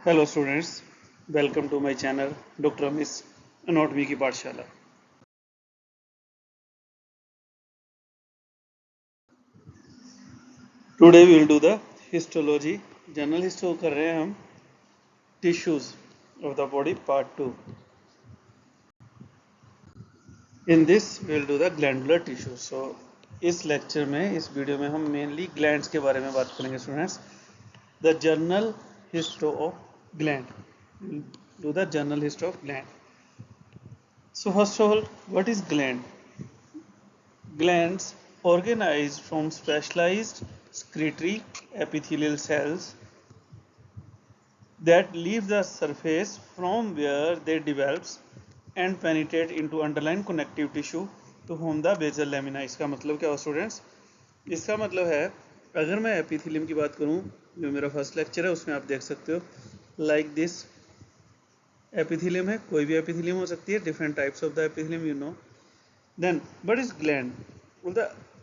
Hello students, welcome to my channel Dr. Amis Anatomy की पाठशाला। Today we will do the histology, general histo कर रहे हैं हम tissues of the body part 2. In this we will do the glandular tissue. So इस lecture में इस video में हम मेनली ग्लैंड्स के बारे में बात करेंगे students. The general histo of gland. We'll do the general histo of gland. So first of all, what is gland? Glands organized from specialized secretory epithelial cells that leave the surface from where they develops and penetrate into underlying connective tissue to form the basal lamina। इसका मतलब क्या हो students? इसका मतलब है अगर मैं epithelium की बात करूं, जो मेरा फर्स्ट लेक्चर है उसमें आप देख सकते हो लाइक दिस एपिथेलियम है, कोई भी एपिथेलियम हो सकती है, different types of the epithelium you know. Then what is gland?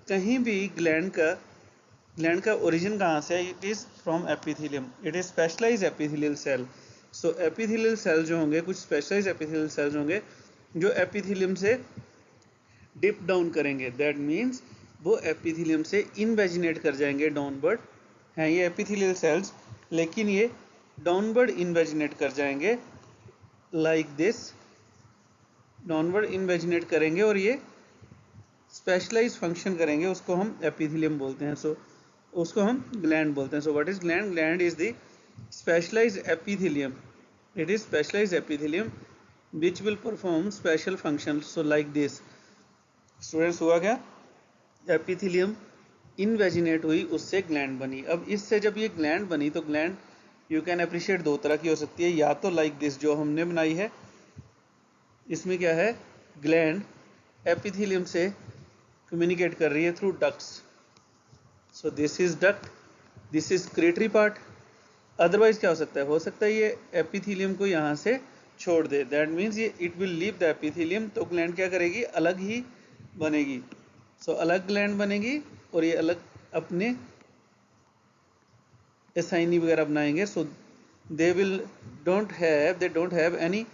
कहीं भी ग्लैंड का ओरिजिन कहाँ से है? It is from epithelium, it is specialise epithelial cell. So epithelial cell जो होंगे, कुछ स्पेशलाइज एपिथेलियल सेल्स होंगे जो एपिथेलियम से डिप डाउन करेंगे, दैट मीन्स वो एपिथेलियम से इनवेजिनेट कर जाएंगे, डाउनवर्ड हैं ये एपिथेलियल सेल्स, लेकिन ये डाउनवर्ड इनवेजिनेट कर जाएंगे लाइक दिस, डाउनवर्ड इनवेजिनेट करेंगे और ये स्पेशलाइज फंक्शन करेंगे, उसको हम एपिथेलियम बोलते हैं। सो उसको हम ग्लैंड बोलते हैं। So what is gland? Gland is the specialised epithelium, it is specialised epithelium which will perform special function. So like this students, हुआ क्या? एपिथेलियम इनवेजिनेट हुई, उससे ग्लैंड बनी। अब इससे जब ये ग्लैंड बनी तो ग्लैंड यू कैन अप्रिशिएट दो तरह की हो सकती है, या तो लाइक दिस जो हमने बनाई है, इसमें क्या है, ग्लैंड एपिथेलियम से कम्युनिकेट कर रही है through ducts. So this is duct, this is secretory part. Otherwise क्या हो सकता है ये एपिथेलियम को यहाँ से छोड़ दे, दैट मीन्स ये it will leave the epithelium, तो ग्लैंड क्या करेगी, अलग ही बनेगी। सो अलग ग्लैंड बनेगी और ये अलग अपने एसाइनी वगैरह बनाएंगे। So they don't have any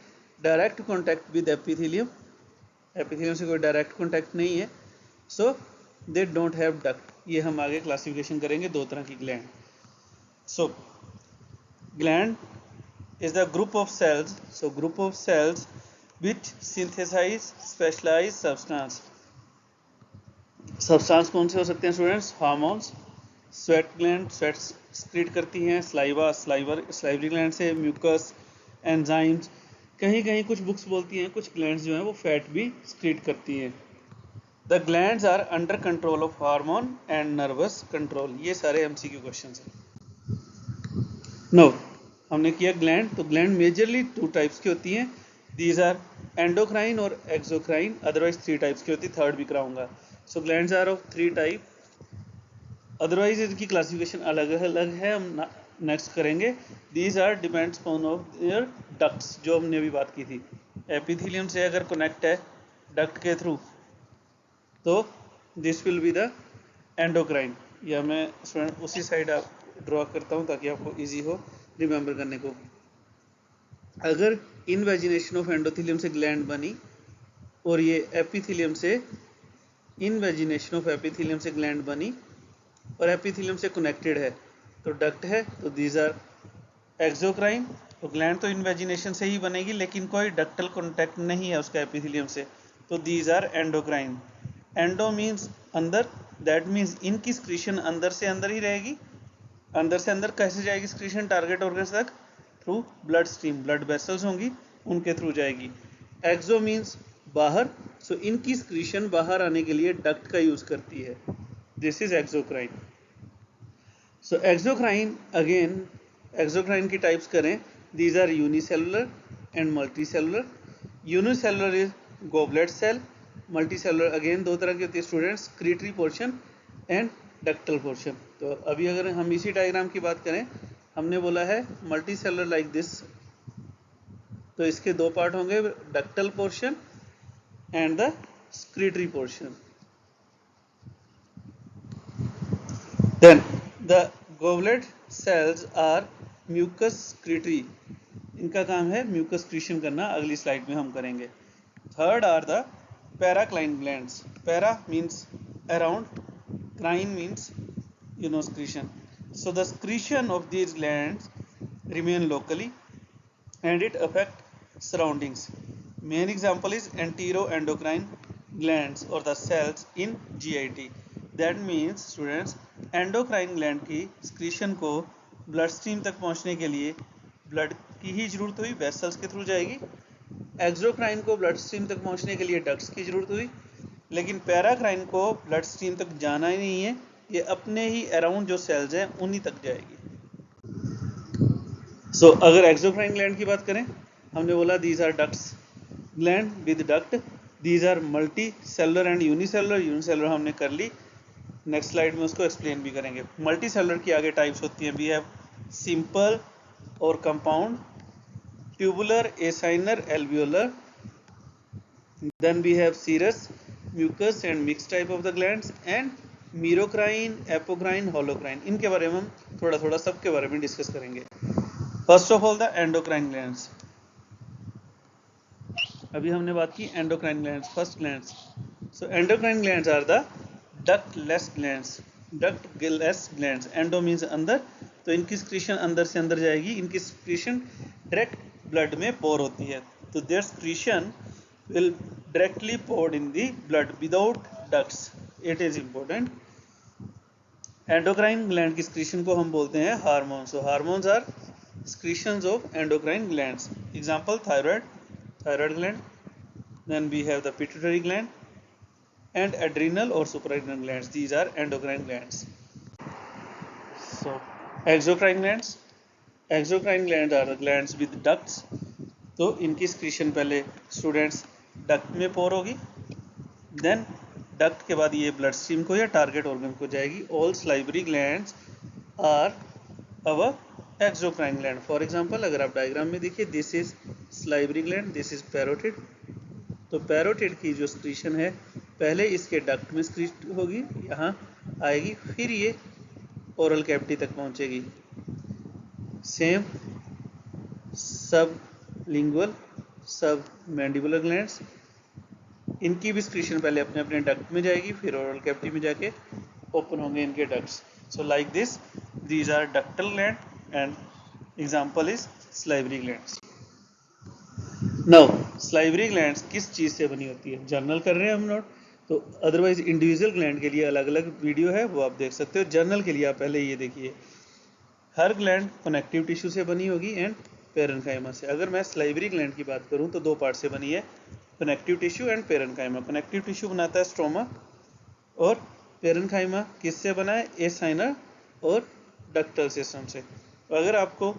direct contact with epithelium, epithelium से कोई डायरेक्ट कॉन्टैक्ट नहीं है। So they don't have duct. ये हम आगे क्लासिफिकेशन करेंगे दो तरह की gland. So gland is the group of cells, so group of cells which synthesize specialized substance कौन से हो सकते हैं students? Hormones, sweat gland sweat स्क्रीट करती हैं, स्लाइवरी ग्लैंड से म्यूकस, एंजाइम्स, कहीं कहीं कुछ बुक्स बोलती हैं कुछ ग्लैंड्स जो हैं वो फैट भी स्क्रीट करती हैं। The glands are under control of hormone and nervous control. ये सारे एमसीक्यू क्वेश्चंस हैं। नो, हमने किया ग्लैंड, तो ग्लैंड मेजरली टू टाइप्स की होती हैं, दीज आर एंडोक्राइन और एक्सोक्राइन, अदरवाइज थ्री टाइप्स की होती है, थर्ड भी कराऊंगा। So glands are of three type, otherwise इनकी क्लासिफिकेशन अलग अलग है, हम नेक्स्ट करेंगे। These are depends on of their ducts, जो हमने अभी बात की थी, एपिथेलियम से अगर कनेक्ट है डक्ट के थ्रू तो this will be the endocrine. या मैं स्टूडेंट उसी साइड ड्रॉ करता हूँ ताकि आपको इजी हो रिमेंबर करने को। अगर इनवेजिनेशन ऑफ एंडोथेलियम से ग्लैंड बनी और ये एपिथेलियम से इनवेजिनेशन ऑफ एपिथेलियम से ग्लैंड बनी और एपिथेलियम से कनेक्टेड है तो डक्ट है, तो दीज आर एक्सोक्राइन। तो ग्लैंड तो इनवेजिनेशन से ही बनेगी लेकिन कोई डक्टल कॉन्टैक्ट नहीं है उसका एपिथेलियम से, तो these are endocrine. Endo means अंदर, दैट मीन्स इनकी स्क्रीशन अंदर से अंदर ही रहेगी। अंदर से अंदर कैसे जाएगी स्क्रीशन? टारगेट ऑर्गन्स तक through blood stream, blood vessels होंगी उनके थ्रू जाएगी। एक्सो मीन्स बाहर, सो इनकी स्क्रीशन बाहर आने के लिए डक्ट का यूज करती है, this is exocrine. So exocrine, again exocrine की टाइप्स करें, these are unicellular and multicellular. Unicellular is goblet cell, multicellular again दो तरह की होती है students, secretory portion and ductal portion. तो अभी अगर हम इसी डायग्राम की बात करें, हमने बोला है मल्टी सेलुलर लाइक दिस, तो इसके दो पार्ट होंगे, ductal portion and the secretory portion. Then the goblet cells are mucus secretory, इनका काम है म्यूकस क्रीशन करना, अगली स्लाइड में हम करेंगे। Third are the paracrine glands. Para means around, crine means secretion. So the secretion of these glands remain locally and it affect surroundings. Main example is enteroendocrine glands or the cells in GIT. That means students, endocrine gland की secretion को blood stream तक पहुंचने के लिए blood की ही जरूरत हुई, vessels के थ्रू जाएगी। एक्सोक्राइन को ब्लड स्ट्रीम तक पहुंचने के लिए डक्ट्स की जरूरत हुई, लेकिन पैराक्राइन को ब्लड स्ट्रीम तक जाना ही नहीं है, ये अपने ही अराउंड जो सेल्स हैं उन्हीं तक जाएगी। अगर एक्सोक्राइन ग्लैंड की बात करें, हमने बोला these are ducts, gland with duct, these are multicellular and unicellular. Unicellular हमने कर ली, नेक्स्ट स्लाइड में उसको एक्सप्लेन भी करेंगे। मल्टी सेलुलर की आगे टाइप्स होती हैं, वी हैव सिंपल और compound, tubular, acinar, alveolar. Then we have serous, mucus and mixed type of the glands and merocrine, apocrine, holocrine. इनके बारे में हम थोड़ा थोड़ा सबके बारे में डिस्कस करेंगे। First of all the endocrine glands. अभी हमने बात की endocrine glands, first glands. So endocrine glands are the ductless glands. Ductless glands, endo means अंदर, तो इनकी सिक्रीशन अंदर से अंदर जाएगी। इनकी सिक्रीशन डायरेक्ट ब्लड में पोर होती है, तो their secretion will directly poured in the blood without ducts. It is important. Endocrine gland की सिक्रीशन को हम बोलते हैं hormones. So hormones are secretions of endocrine glands. Example thyroid, thyroid gland, then we have the pituitary gland and adrenal or suprarenal glands. These are endocrine glands. So exocrine glands, exocrine glands are the glands with ducts. तो इनकी secretion पहले students duct में पोर होगी, then duct के बाद ये blood stream को या टारगेट ऑर्गन को जाएगी। All salivary glands are our exocrine gland. For example अगर आप डायग्राम में देखिए, this is salivary gland, this is parotid. तो पैरोटिड की जो सिक्रीशन है पहले इसके डक्ट में सिक्रीट होगी, यहाँ आएगी, फिर ये ओरल कैविटी तक पहुंचेगी। सेम सब लिंगुअल, सब मैंडिबुलर ग्लैंड्स, इनकी भी सिक्रीशन पहले अपने अपने डक्ट में जाएगी, फिर ओरल कैविटी में जाके ओपन होंगे इनके ducts. So like this, these are ductal gland and example is salivary glands. Now salivary glands किस चीज से बनी होती है, जर्नल कर रहे हैं हम नोट, तो अदरवाइज इंडिविजुअल ग्लैंड के लिए अलग अलग वीडियो है, वो आप देख सकते हो। जर्नल के लिए आप पहले ये देखिए, हर ग्लैंड कनेक्टिव टिश्यू से बनी होगी एंड पेरेन्काइमा से। अगर मैं सलाइवरी ग्लैंड की बात करूं तो दो पार्ट से बनी है, connective tissue and parenchyma. Connective tissue बनाता है स्ट्रोमा, और पेरेन्काइमा किससे बना है, एसाइनर और डक्टल सिस्टम से। तो अगर आपको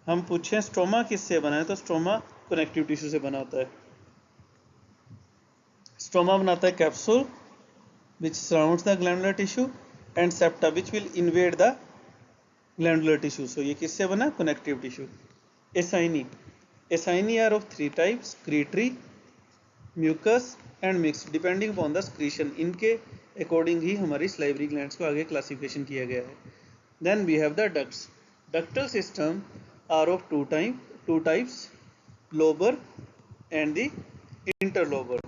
हम पूछें स्ट्रोमा किससे बना है, तो स्ट्रोमा कनेक्टिव टिश्यू से बना होता है। स्ट्रोमा बनाता है capsule which surrounds the glandular tissue and septa which will invade the glandular tissue. So ये किससे बना, connective tissue. Acini, acini are of three types, secretory, mucus and mixed, depending upon the secretion. इनके according ही हमारी salivary glands को आगे classification किया गया है। Then we have the ducts. Ductal system are of two types, lobar and the interlobar.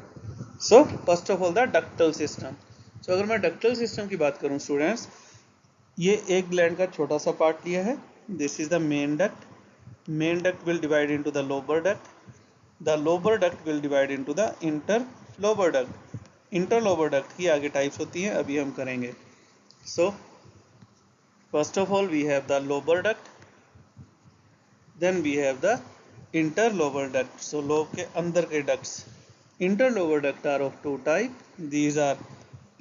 So first of all the ductal system. So अगर मैं ductal system की बात करूं स्टूडेंट्स, ये एक ग्लैंड का छोटा सा पार्ट लिया है, this is the main duct. Main duct will divide into the lobar duct, the lobar duct will divide into the interlobar duct. Interlobar duct की आगे टाइप्स होती हैं, अभी हम करेंगे। So first of all we have the lobar duct, then we have the interlobar duct. So lobe के अंदर के ducts. Interlobar duct are of two type, these are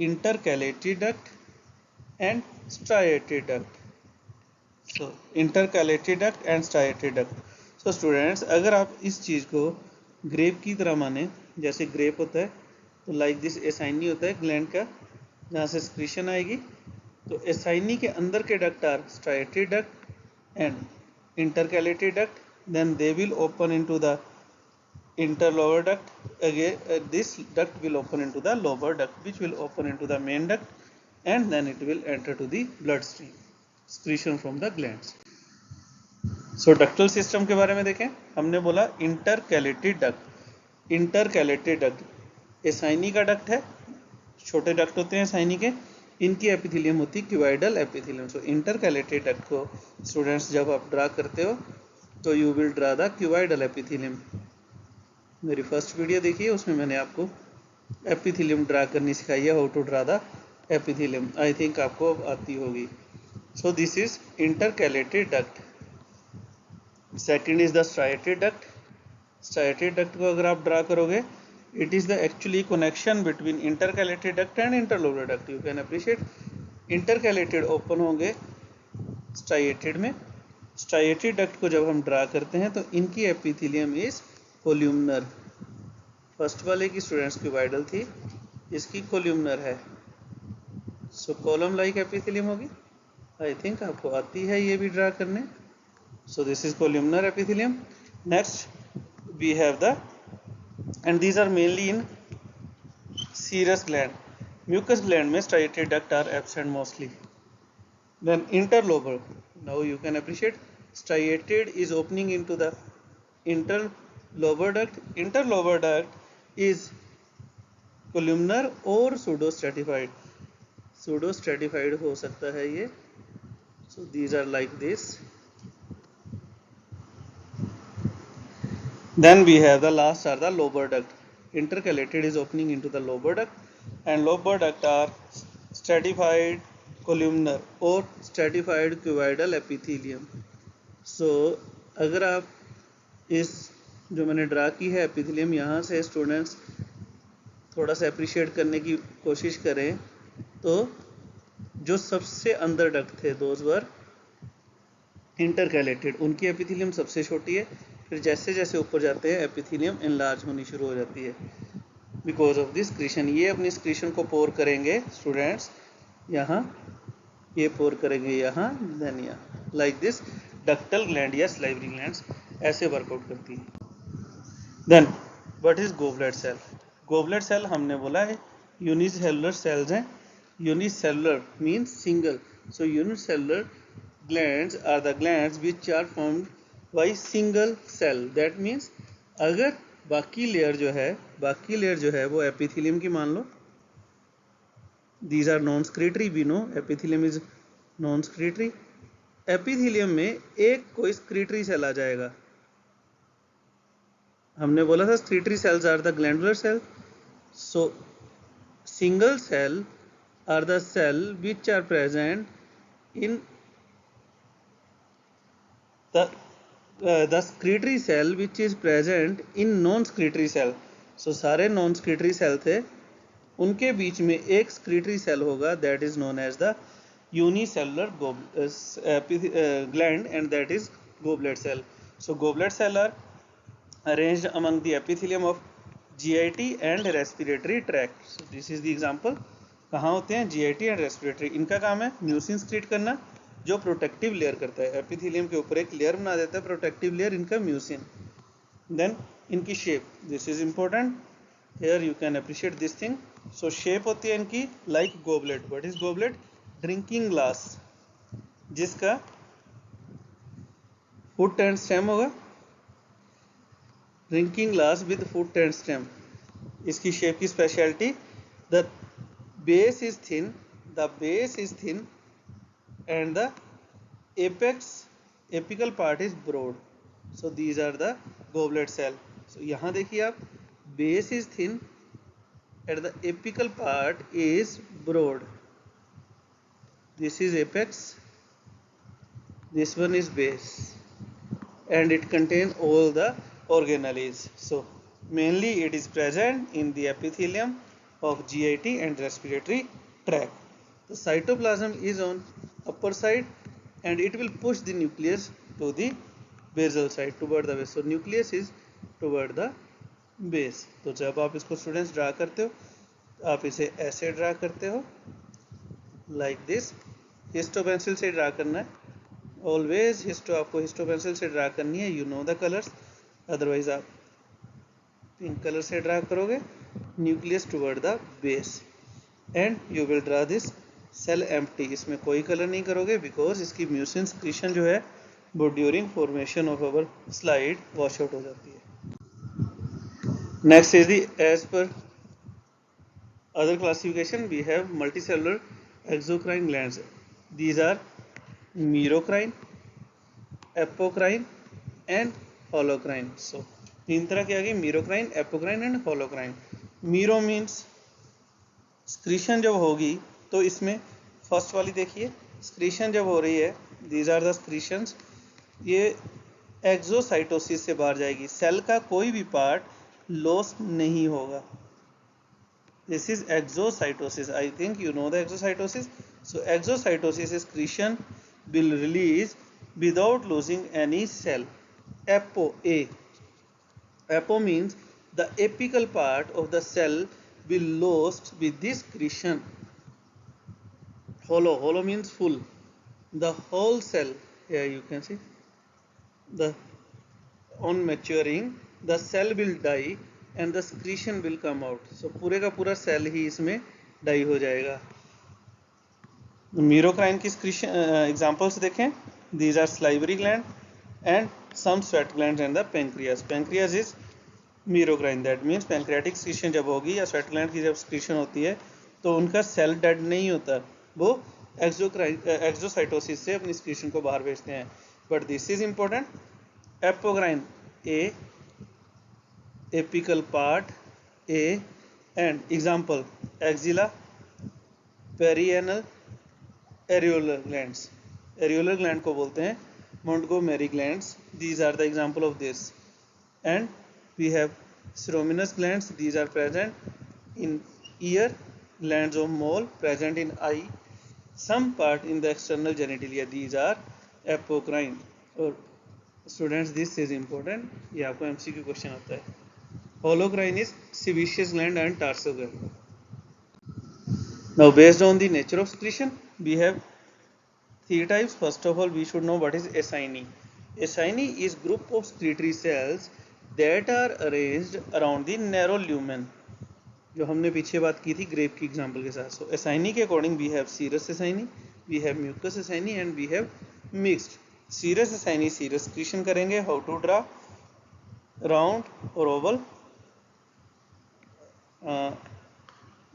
intercalated duct and striated duct. So intercalated duct and striated duct. So students, अगर आप इस चीज को grep की तरह माने, जैसे ग्रेप होता है तो लाइक दिस एसाइनी होता है ग्लैंड का, जहाँ से सिक्रीशन आएगी, तो एसाइनी के अंदर के duct are striated duct and intercalated duct, then they will open into the interlobar duct. Again this duct will open into the lower duct which will open into the main duct and then it will enter to the blood stream, secretion from the glands. So ductal system के बारे में देखें, हमने बोला intercalated duct. Intercalated duct एसाइनी का duct है, छोटे duct होते हैं साइनी के, इनकी एपिथेलियम होती है cuboidal epithelium. So intercalated duct को स्टूडेंट्स जब आप ड्रा करते हो तो you will draw the cuboidal epithelium. मेरी फर्स्ट वीडियो देखिए, उसमें मैंने आपको एपिथेलियम ड्रा करनी सिखाई है, how to draw the epithelium. I think आपको आती होगी। So this is intercalated duct. Second is the striated duct. Striated duct को अगर आप ड्रा करोगे, it is the actually connection between intercalated duct and interlobar duct. You can appreciate intercalated open होंगे striated में। striated duct को जब हम draw करते हैं तो इनकी एपिथेलियम इज कोल्यूमनर। फर्स्ट वाले की स्टूडेंट्स क्यूबाइडल थी, इसकी कोल्यूमनर है। सो कॉलम लाइक एपिथेलियम होगी। आई थिंक आपको आती है ये भी ड्रा करने। So this is columnar epithelium. Next we have the, and these are mainly in serous gland. Mucous gland में striated duct are absent mostly. Then interlobar, now you can appreciate striated is opening into the interlobar duct. Interlobar duct is columnar or pseudostratified. Pseudostratified हो सकता है ये। So these are like this. Then we have the last are the lobar duct. Intercalated is opening into the lobar duct, and lobar duct are stratified columnar or stratified cuboidal epithelium. So अगर आप इस जो मैंने draw की है epithelium, यहाँ से students थोड़ा सा अप्रिशिएट करने की कोशिश करें तो जो सबसे अंदर डक्ट थे दोज वर इंटरकैलेटेड, उनकी एपिथेलियम सबसे छोटी है। फिर जैसे जैसे ऊपर जाते हैं एपिथेलियम एनलार्ज होनी शुरू हो जाती है बिकॉज ऑफ दिस क्रीशन। ये अपनी क्रीशन को पोर करेंगे स्टूडेंट्स, यहाँ ये पोर करेंगे यहाँ, देन यहाँ, लाइक दिस डक्टल ग्लैंड या स्लाइवरी ग्लैंड्स ऐसे वर्कआउट करती है। Then what is goblet cell? Goblet cell हमने बोला है यूनिसेलुलर सेल्स हैं। Unicellular means single. So unicellular glands are the glands which are formed by single cell. That means अगर बाकी लेयर जो है वो एपिथेलियम की मान लो, these are non-secretory, we know epithelium is non-secretory। Epithelium में एक कोई secretory सेल आ जाएगा। हमने बोला था secretory cells are the glandular cell. So single cell are the cell which are present in the secretory cell which is present in non-secretory cell. So सारे non-secretory cell थे, उनके बीच में एक secretory cell होगा, that is known as the unicellular gland, and that is goblet cell. So goblet cell are arranged among the epithelium of GIT and respiratory tract. So this is the example. कहाँ होते हैं? GIT and respiratory। इनका काम है mucin secrete करना, जो protective layer करता है। एपिथेलियम के ऊपर एक लेयर बना देता है प्रोटेक्टिव लेयर, इनका म्यूसिन। देन इनकी shape, this is important, here you can appreciate this thing. So shape होती है इनकी like goblet. What is goblet? Drinking glass जिसका फुट एंड स्टेम होगा, drinking glass with foot and stem. इसकी shape की speciality, the base is thin, and the apical part is broad. So these are the goblet cell. So यहाँ देखिए आप, base is thin and the apical part is broad. This is apex, this one is base, and it contains all the organelles. So mainly it is present in the epithelium of GIT and respiratory tract. The cytoplasm is on upper side and it will push the nucleus to the basal side, toward the base. So nucleus is toward the base. तो जब आप इसको students draw करते हो, आप इसे ऐसे draw करते हो, लाइक दिस। हिस्टो पेंसिल से ड्रा करना है, ऑलवेज आपको हिस्टो पेंसिल से ड्रा करनी है। You know the colours, otherwise आप पिंक कलर से ड्रा करोगे। Nucleus toward the base and you will draw this cell empty. इसमें कोई कलर नहीं करोगे बिकॉज इसकी म्यूसिन सिक्रीशन जो है वो during formation of our slide wash out हो जाती है। नेक्स्ट इज दी एज पर other classification we have multicellular exocrine glands. These are merocrine, apocrine and holocrine. So तीन तरह की आ गई, मीरोक्राइन, apocrine and holocrine. Miro means secretion जब होगी तो इसमें फर्स्ट वाली देखिए, स्क्रीशन जब हो रही है, दीज आर द स्क्रीशंस, ये एक्सोसाइटोसिस से बाहर जाएगी, सेल का कोई भी पार्ट लॉस नहीं होगा। This is exocytosis. I think you know the exocytosis. So exocytosis excretion will release without losing any cell. Apo A. Apo means the apical part of the cell will lost with this excretion. Hollow. Hollow means full. The whole cell. Here you can see. The on maturing, the cell will die and the secretion will come out. So पूरे का पूरा cell ही इसमें die हो जाएगा। मीरोक्राइन की secretion examples देखें, these are salivary gland and some sweat glands and the pancreas. Pancreas is मीरोक्राइन, that means pancreatic secretion जब होगी या sweat gland की जब secretion होती है तो उनका सेल डेड नहीं होता, वो एक्सोसाइटोसिस से अपनी secretion को बाहर भेजते हैं। But this is important, apocrine A, apical part A, and example axilla, perianal, areolar glands. Areolar gland को बोलते हैं Montgomery glands. These are the example of this. And we have serominous glands. These are present in ear, glands of mole present in eye, some part in the external genitalia. These are apocrine. और students this is important, ये आपको MCQ question आता है। Holocrine is sebaceous gland and tarsal gland. Now based on the nature of secretion we have three types. First of all we should know what is acyni. Acyni is group of secretory cells that are arranged around the narrow lumen, जो हमने पीछे बात की थी grep की example के साथ। सो acyni के according we have serous acyni, we have mucous acyni and we have mixed. Serous acyni serous secretion करेंगे। How to draw? Round or oval?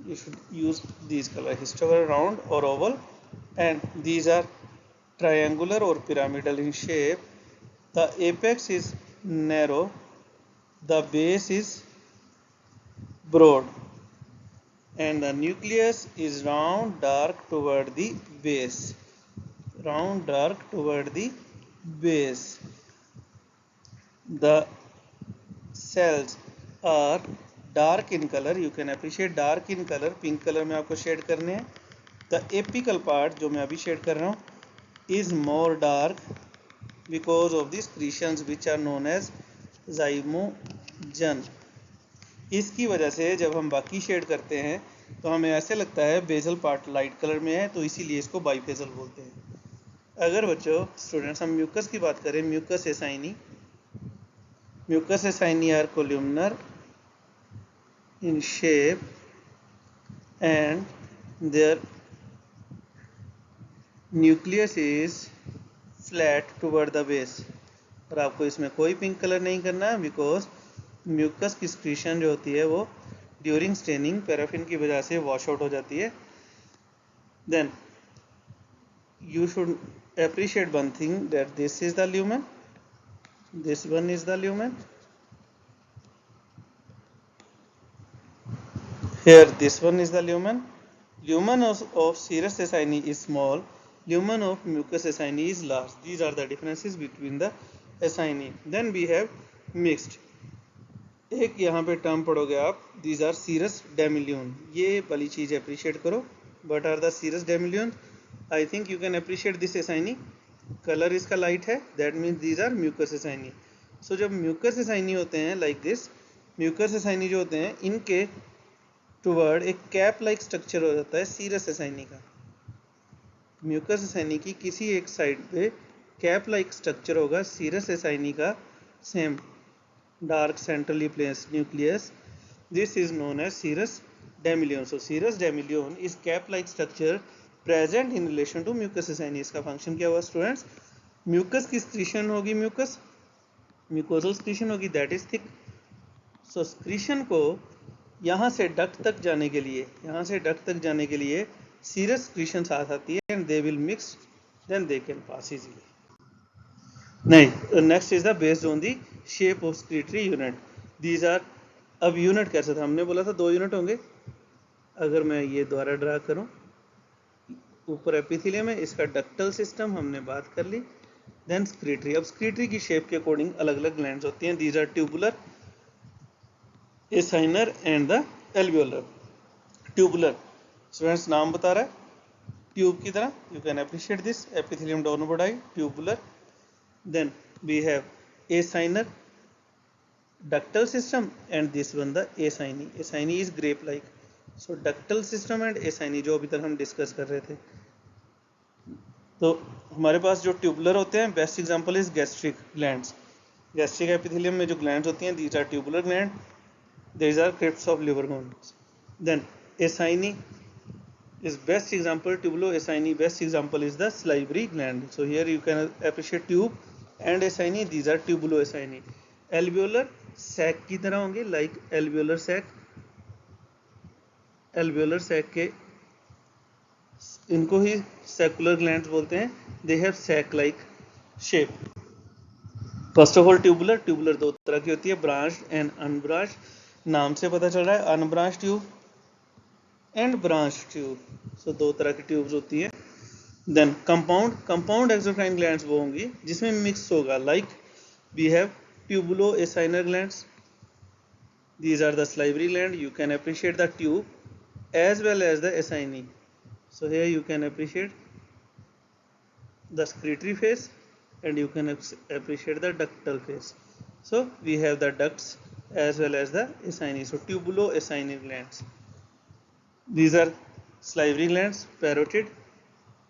You should use these color, histogram, round or oval, and these are triangular or pyramidal in shape. The apex is narrow, the base is broad, and the nucleus is round, dark toward the base. Round, dark toward the base. The cells are dark in color. You can appreciate dark in color. Pink colour में आपको shade करने हैं। The apical part जो मैं अभी shade कर रहा हूँ is more dark because of the secretions which are known as zymogen. इसकी वजह से जब हम बाकी शेड करते हैं तो हमें ऐसे लगता है बेजल पार्ट लाइट कलर में है, तो इसीलिए इसको बाइफेजल बोलते हैं। अगर बच्चों स्टूडेंट्स हम म्यूकस की बात करें, mucus acini, mucus acini are columnar in shape and their nucleus is flat toward the base. और आपको इसमें कोई पिंक कलर नहीं करना है बिकॉज म्यूकस की secretion जो होती है वो ड्यूरिंग स्टेनिंग पैराफिन की वजह से वॉश आउट हो जाती है। Then you should appreciate one thing, that this is the lumen, this one is the lumen, here this one is the lumen. Lumen of serous acyni is small, lumen of mucous acyni is large. These are the differences between the acyni. Then we have mixed. एक यहाँ पे term पढ़ोगे आप, these are serous demilume. ये वाली चीज appreciate करो। What are the serous demilume? I think you can appreciate this acyni. Colour इसका लाइट है, that means these are mucous acyni. So जब mucous acyni होते हैं like this, mucous acyni जो होते हैं इनके टुवर्ड एक कैप लाइक स्ट्रक्चर हो जाता है सीरस एसाइनी का। म्यूकस एसाइनी की किसी एक साइड पे कैप लाइक स्ट्रक्चर होगा, सीरस एसाइनी का same dark centrally place nucleus. This is known as serous demilune. So serous demilune is cap like structure present in relation to mucus acini. इसका function क्या हुआ students? Mucus की secretion होगी, mucosal secretion होगी, that is thick. So secretion को यहाँ से duct तक जाने के लिए सीरस स्क्रीशन साथ आती है and they will mix, then they can pass easily. नहीं, next is the based on the shape of secretory unit. These are, अब यूनिट कैसे था, हमने बोला था 2 यूनिट होंगे। अगर मैं ये द्वारा ड्रा करूं, ऊपर एपिथेलियम है, इसका डक्टल सिस्टम हमने बात कर ली, देन स्क्रीटरी। अब स्क्रीटरी की शेप के अकॉर्डिंग अलग अलग ग्लैंड्स होती हैं। These are tubular, acinar and the alveolar. Tubular students नाम बता रहा है ट्यूब की तरह, you can appreciate this, epithelium डोर्नोपोडाई, tubular. Then we have acinar, ductal system, and this one the acini. Acini is grape like. So ductal system and acini जो अभी तक हम डिस्कस कर रहे थे। तो हमारे पास जो ट्यूबुलर होते हैं, best example is gastric glands. Gastric epithelium में जो ग्लैंड्स होती हैं, these are tubular gland, these are crypts of लिवर गॉन्ड्स। Then acini is best example, tubulo acini best example is the salivary gland. So here you can appreciate tube and acini, these are tubulo acini. Alveolar sac की तरह होंगे, like alveolar sac, alveolar sac के इनको ही secular glands बोलते हैं, they have sac like shape. First of all tubular, tubular 2 तरह की होती है, ब्रांच्ड एंड अनब्रांच्ड। नाम से पता चल रहा है unbranched tube and branch tube. So 2 तरह की ट्यूब्स होती है। Then compound, compound exocrine glands वो होंगी जिसमें मिक्स होगा, like we have tubulo acinar glands, these are the salivary gland, you can appreciate the tube as well as the acini. So here you can appreciate the excretory phase and you can appreciate the ductal phase. So we have the ducts as well as the acini. So tubulo acini glands, these are salivary glands, parotid,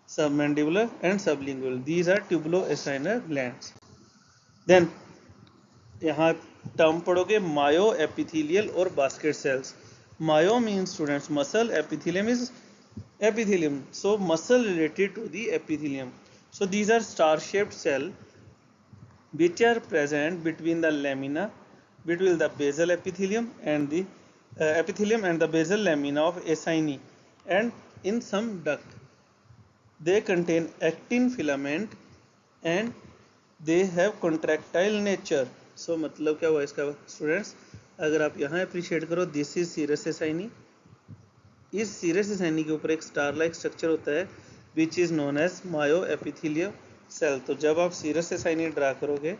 submandibular and sublingual, these are tubulo acini glands. Then यहाँ term पढ़ोगे myo epithelial और basket cells. Myo mean students muscle, epithelium is epithelium, so muscle related to the epithelium. So these are star shaped cell which are present between the lamina, between the basal epithelium and the epithelium and the basal lamina of acini, and in some duct they contain actin filament and they have contractile nature. So मतलब क्या हुआ इसका students, अगर आप यहाँ appreciate करो, this is serous एसाइनी, इस serous एसाइनी के ऊपर एक स्टार लाइक स्ट्रक्चर होता है which is known as myo epithelial cell. तो जब आप सीरस एसाइनी ड्रा करोगे,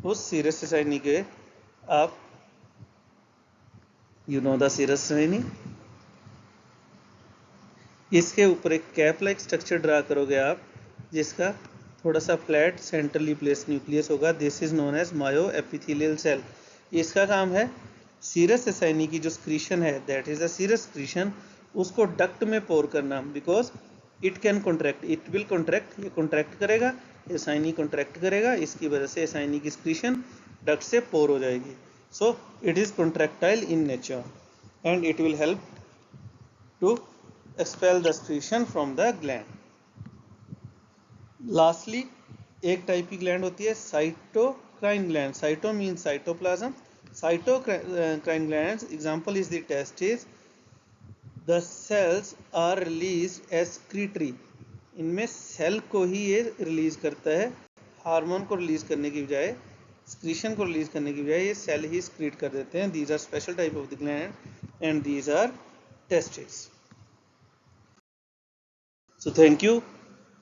उस सीरस एसाइनी के आप यू नो द सीरस एसाइनी, इसके ऊपर एक कैप लाइक स्ट्रक्चर ड्रा करोगे आप, जिसका थोड़ा सा फ्लैट सेंट्रली प्लेस न्यूक्लियस होगा, this is known as myo epithelial cell. इसका काम है सीरस एसाइनी की जो स्क्रीशन है, that is the serous secretion, उसको डक्ट में पोर करना, because it can contract, it will contract, ये कॉन्ट्रैक्ट करेगा, एसाइनी कॉन्ट्रैक्ट करेगा, इसकी वजह से एसाइनी की स्क्रीशन डक्ट से पोर हो जाएगी। So it is contractile in nature and it will help to expel the secretion from the gland. Lastly एक टाइप की ग्लैंड होती है cytocrine gland. Cyto mean cytoplasm, cytokine glands example is the testes, the cells are released as secretory, इनमें cell को ही ये release करता है, hormone को रिलीज करने की बजाय, स्क्रीशन को रिलीज करने की बजाय ये सेल ही स्क्रीट कर देते हैं। these are special type of the gland and these are testes. So thank you.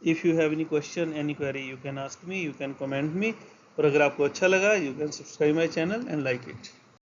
If you have any question, any query, you can ask me, you can comment me, और अगर आपको अच्छा लगा you can subscribe my channel and like it.